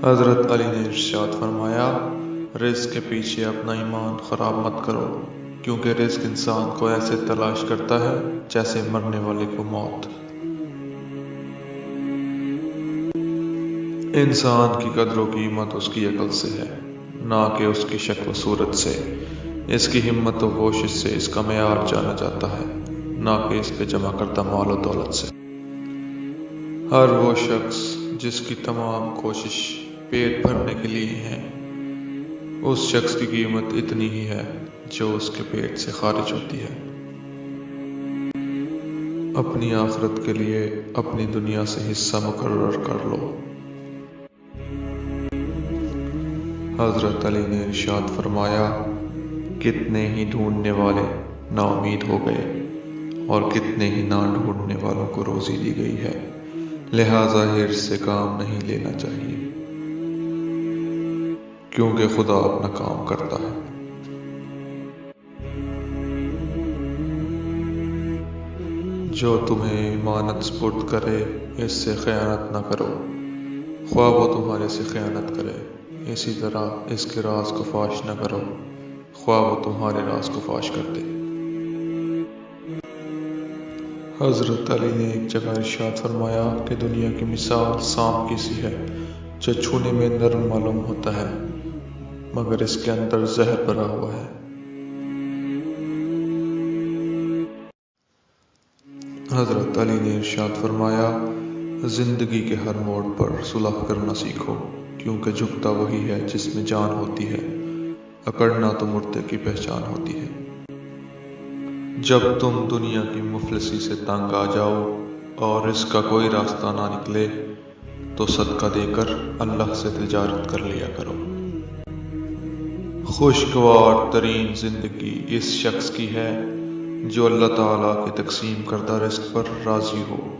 حضرت علی نے ارشاد فرمایا، رزق کے پیچھے اپنا ایمان خراب مت کرو، کیونکہ رزق انسان کو ایسے تلاش کرتا ہے جیسے مرنے والے کو موت۔ انسان کی قدر و قیمت اس کی عقل سے ہے، نہ کہ اس کی شکل و صورت سے۔ اس کی ہمت و کوشش سے اس کا معیار جانا جاتا ہے، نہ کہ اس پہ جمع کردہ مال و دولت سے۔ ہر وہ شخص جس کی تمام کوشش پیٹ بھرنے کے لیے ہے، اس شخص کی قیمت اتنی ہی ہے جو اس کے پیٹ سے خارج ہوتی ہے۔ اپنی آخرت کے لیے اپنی دنیا سے حصہ مقرر کر لو۔ حضرت علی نے ارشاد فرمایا، کتنے ہی ڈھونڈنے والے نا امید ہو گئے اور کتنے ہی نہ ڈھونڈنے والوں کو روزی دی گئی ہے، لہٰذا حرص سے کام نہیں لینا چاہیے، کیونکہ خدا اپنا کام کرتا ہے۔ جو تمہیں امانت سپرد کرے اس سے خیانت نہ کرو، خواہ وہ تمہارے سے خیانت کرے۔ اسی طرح اس کے راز کو فاش نہ کرو، خواہ وہ تمہارے راز کو فاش کر دے۔ حضرت علی نے ایک جگہ ارشاد فرمایا کہ دنیا کی مثال سانپ کی سی ہے، جو چھونے میں نرم معلوم ہوتا ہے مگر اس کے اندر زہر بھرا ہوا ہے۔ حضرت علی نے ارشاد فرمایا، زندگی کے ہر موڑ پر صلح کرنا سیکھو، کیونکہ جھکتا وہی ہے جس میں جان ہوتی ہے، اکڑنا تو مردے کی پہچان ہوتی ہے۔ جب تم دنیا کی مفلسی سے تنگ آ جاؤ اور اس کا کوئی راستہ نہ نکلے تو صدقہ دے کر اللہ سے تجارت کر لیا کرو۔ خوشگوار ترین زندگی اس شخص کی ہے جو اللہ تعالیٰ کے تقسیم کردہ رزق پر راضی ہو۔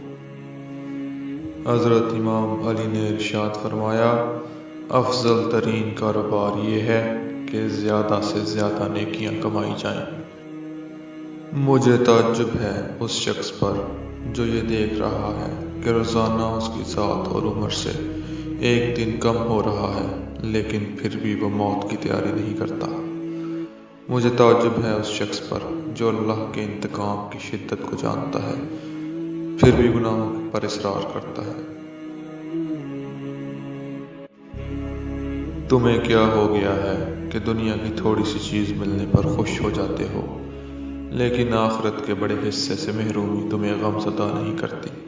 حضرت امام علی نے ارشاد فرمایا، افضل ترین کاروبار یہ ہے کہ زیادہ سے زیادہ نیکیاں کمائی جائیں۔ مجھے تعجب ہے اس شخص پر جو یہ دیکھ رہا ہے کہ روزانہ اس کی ذات اور عمر سے ایک دن کم ہو رہا ہے، لیکن پھر بھی وہ موت کی تیاری نہیں کرتا۔ مجھے تعجب ہے اس شخص پر جو اللہ کے انتقام کی شدت کو جانتا ہے، پھر بھی گناہوں پر اصرار کرتا ہے۔ تمہیں کیا ہو گیا ہے کہ دنیا کی تھوڑی سی چیز ملنے پر خوش ہو جاتے ہو، لیکن آخرت کے بڑے حصے سے محرومی تمہیں غم زدہ نہیں کرتی؟